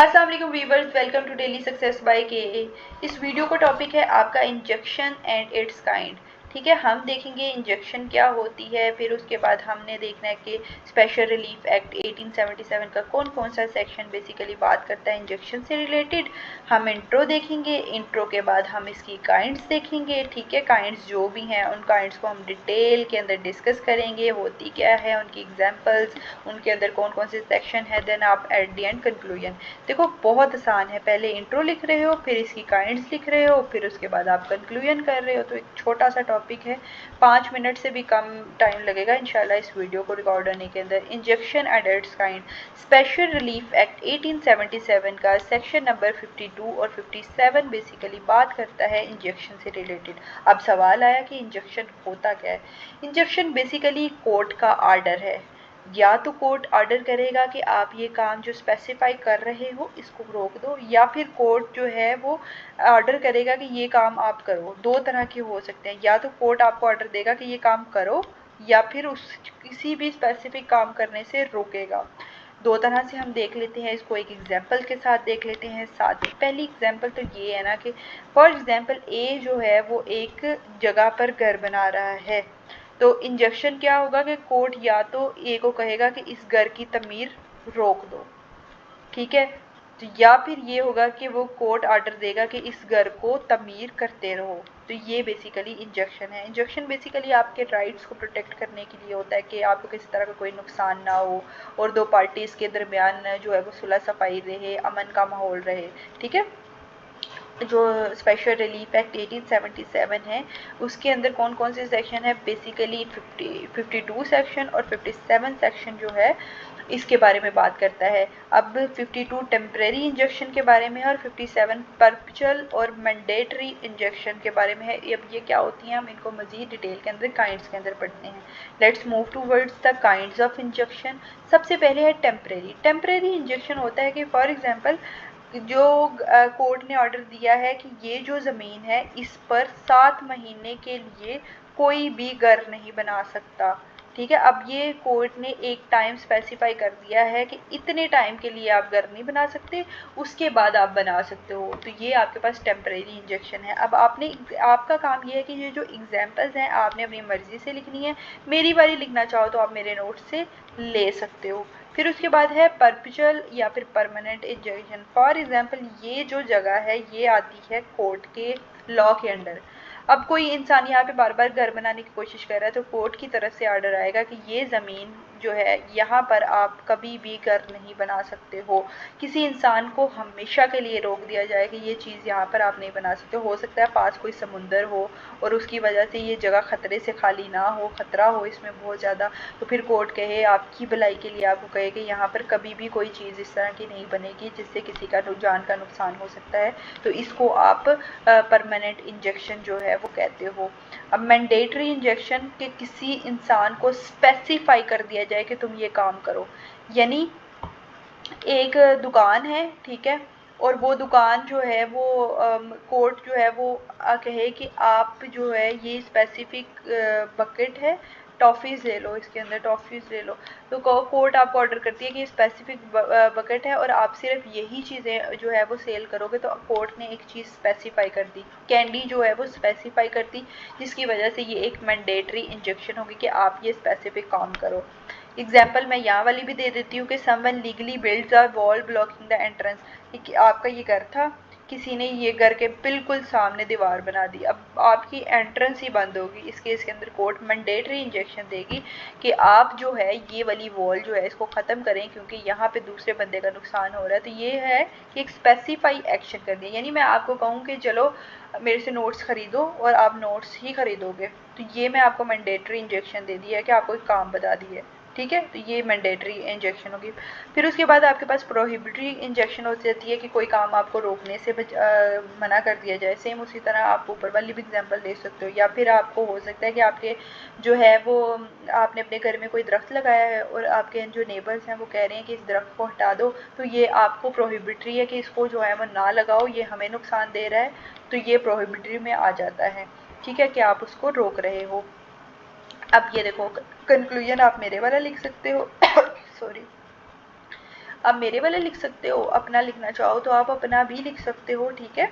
अस्सलाम वालेकुम viewers, welcome to daily success by K. इस वीडियो का टॉपिक है आपका इंजेक्शन एंड इट्स काइंड। ठीक है, हम देखेंगे इंजेक्शन क्या होती है, फिर उसके बाद हमने देखना है कि स्पेशल रिलीफ एक्ट 1877 का कौन कौन सा सेक्शन बेसिकली बात करता है इंजेक्शन से रिलेटेड। हम इंट्रो देखेंगे, इंट्रो के बाद हम इसकी काइंड्स देखेंगे। ठीक है, काइंड्स जो भी हैं उन काइंड्स को हम डिटेल के अंदर डिस्कस करेंगे, होती क्या है, उनकी एग्जांपल्स, उनके अंदर कौन कौन से सेक्शन है, देन आप एट द एंड कंक्लूजन। देखो बहुत आसान है, पहले इंट्रो लिख रहे हो, फिर इसकी काइंड्स लिख रहे हो, फिर उसके बाद आप कंक्लूजन कर रहे हो। तो एक छोटा सा टॉपिक है, 5 मिनट से भी कम टाइम लगेगा इंशाल्लाह इस वीडियो को रिकॉर्ड करने के अंदर। Injection and it's kind, special relief act 1877 का सेक्शन नंबर 52 और 57 बेसिकली बात करता है इंजेक्शन से रिलेटेड। अब सवाल आया कि इंजेक्शन होता क्या है। इंजेक्शन बेसिकली कोर्ट का आर्डर है, या तो कोर्ट ऑर्डर करेगा कि आप ये काम जो स्पेसिफाई कर रहे हो इसको रोक दो, या फिर कोर्ट जो है वो ऑर्डर करेगा कि ये काम आप करो। दो तरह के हो सकते हैं, या तो कोर्ट आपको ऑर्डर देगा कि ये काम करो, या फिर उस किसी भी स्पेसिफिक काम करने से रोकेगा। दो तरह से हम देख लेते हैं इसको, एक एग्जांपल के साथ देख लेते हैं साथ ही। पहली एग्जांपल तो ये है ना कि फॉर एग्जांपल ए जो है वो एक जगह पर घर बना रहा है, तो इंजेक्शन क्या होगा कि कोर्ट या तो ए को कहेगा कि इस घर की तमीर रोक दो, ठीक है, तो या फिर ये होगा कि वो कोर्ट ऑर्डर देगा कि इस घर को तमीर करते रहो। तो ये बेसिकली इंजेक्शन है। इंजेक्शन बेसिकली आपके राइट्स को प्रोटेक्ट करने के लिए होता है कि आपको किसी तरह का कोई नुकसान ना हो और दो पार्टीज के दरमियान जो है वो सुलह सफाई रहे, अमन का माहौल रहे। ठीक है, जो स्पेशल रिलीफ एक्ट 1877 है उसके अंदर कौन कौन से सेक्शन है, बेसिकली 52 सेक्शन और 57 सेक्शन जो है इसके बारे में बात करता है। अब 52 टेम्परेरी इंजेक्शन के बारे में है और 57 परपेचुअल और मैंडेटरी इंजेक्शन के बारे में है। अब ये क्या होती हैं हम इनको मजीद डिटेल के अंदर काइंड्स के अंदर पढ़ते हैं। Let's move towards the kinds of injection. सबसे पहले है टेम्परेरी। टेम्परेरी इंजेक्शन होता है कि फॉर एग्जांपल जो कोर्ट ने ऑर्डर दिया है कि ये जो ज़मीन है इस पर 7 महीने के लिए कोई भी घर नहीं बना सकता। ठीक है, अब ये कोर्ट ने एक टाइम स्पेसिफाई कर दिया है कि इतने टाइम के लिए आप घर नहीं बना सकते, उसके बाद आप बना सकते हो। तो ये आपके पास टेम्परेरी इंजेक्शन है। अब आपका काम ये है कि ये जो एग्जांपल्स हैं आपने अपनी मर्ज़ी से लिखनी है। मेरी बारी लिखना चाहो तो आप मेरे नोट से ले सकते हो। फिर उसके बाद है परपेचुअल या फिर परमानेंट इंजेक्शन। फॉर एग्जांपल ये जो जगह है ये आती है कोर्ट के लॉ के अंडर। अब कोई इंसान यहाँ पे बार बार घर बनाने की कोशिश कर रहा है तो कोर्ट की तरफ से ऑर्डर आएगा कि ये ज़मीन जो है यहाँ पर आप कभी भी घर नहीं बना सकते हो। किसी इंसान को हमेशा के लिए रोक दिया जाए कि ये चीज़ यहाँ पर आप नहीं बना सकते हो सकता है पास कोई समुंदर हो और उसकी वजह से ये जगह ख़तरे से खाली ना हो, ख़तरा हो इसमें बहुत ज़्यादा, तो फिर कोर्ट कहे आपकी भलाई के लिए आपको कहे कि यहाँ पर कभी भी कोई चीज़ इस तरह की नहीं बनेगी जिससे किसी का जान का नुकसान हो सकता है। तो इसको आप परमानेंट इंजेक्शन जो है वो कहते हो। अब मैंडेटरी इंजेक्शन के किसी इंसान को स्पेसिफाई कर दिया जाए कि तुम ये काम करो, यानी एक दुकान है, ठीक है, और वो दुकान जो है वो कोर्ट जो है वो कहे कि आप जो है ये स्पेसिफिक बकेट है, टॉफ़ीज़ ले लो, इसके अंदर टॉफ़ीज़ ले लो। तो कोर्ट आपको ऑर्डर करती है कि स्पेसिफिक बकेट है और आप सिर्फ यही चीज़ें जो है वो सेल करोगे। तो कोर्ट ने एक चीज़ स्पेसिफाई कर दी, कैंडी जो है वो स्पेसिफाई कर दी, जिसकी वजह से ये एक मैंडेटरी इंजेक्शन होगी कि आप ये स्पेसिफिक काम करो। एग्जाम्पल मैं यहाँ वाली भी दे देती हूँ कि someone legally builds a wall blocking the entrance. कि आपका ये घर था, किसी ने ये घर के बिल्कुल सामने दीवार बना दी, अब आपकी एंट्रेंस ही बंद होगी। इस केस के अंदर कोर्ट मैंडेटरी इंजेक्शन देगी कि आप जो है ये वाली वॉल जो है इसको ख़त्म करें क्योंकि यहाँ पे दूसरे बंदे का नुकसान हो रहा है। तो ये है कि एक स्पेसिफाई एक्शन कर दिया, यानी मैं आपको कहूँ कि चलो मेरे से नोट्स ख़रीदो और आप नोट्स ही ख़रीदोगे, तो ये मैं आपको मैंडेटरी इंजेक्शन दे दिया है कि आपको एक काम बता दी है। ठीक है, तो ये मैंडेटरी इंजेक्शन होगी। फिर उसके बाद आपके पास प्रोहिबिटरी इंजेक्शन हो जाती है कि कोई काम आपको रोकने से मना कर दिया जाए। सेम उसी तरह आप ऊपर वाली भी एग्जांपल दे सकते हो, या फिर आपको हो सकता है कि आपके जो है वो आपने अपने घर में कोई दरख्त लगाया है और आपके जो नेबर्स हैं वो कह रहे हैं कि इस दरख्त को हटा दो, तो ये आपको प्रोहिबिटरी है कि इसको जो है वो ना लगाओ, ये हमें नुकसान दे रहा है, तो ये प्रोहिबिटरी में आ जाता है। ठीक है, कि आप उसको रोक रहे हो। अब ये देखो कंक्लूजन आप मेरे वाला लिख सकते हो सॉरी। आप मेरे वाले लिख सकते हो, अपना लिखना चाहो तो आप अपना भी लिख सकते हो, ठीक है।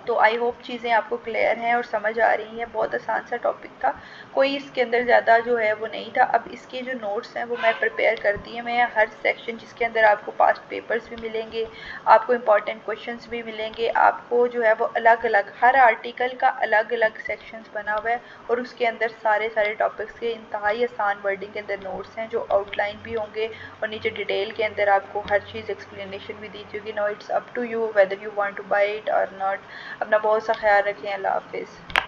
तो आई होप चीज़ें आपको क्लियर हैं और समझ आ रही हैं। बहुत आसान सा टॉपिक था, कोई इसके अंदर ज़्यादा जो है वो नहीं था। अब इसके जो नोट्स हैं वो मैं प्रिपेयर कर दिए मैं, हर सेक्शन जिसके अंदर आपको पास्ट पेपर्स भी मिलेंगे, आपको इंपॉर्टेंट क्वेश्चंस भी मिलेंगे, आपको जो है वो अलग अलग हर आर्टिकल का अलग अलग सेक्शंस बना हुआ है और उसके अंदर सारे सारे टॉपिक्स के इंतहाई आसान वर्डिंग के अंदर नोट्स हैं जो आउटलाइन भी होंगे और नीचे डिटेल के अंदर आपको हर चीज़ एक्सप्लेनेशन भी दी जाएगी। No it's up to you whether you want to buy it और नॉट। अपना बहुत सा ख्याल रखें। अल्लाह हाफिज़।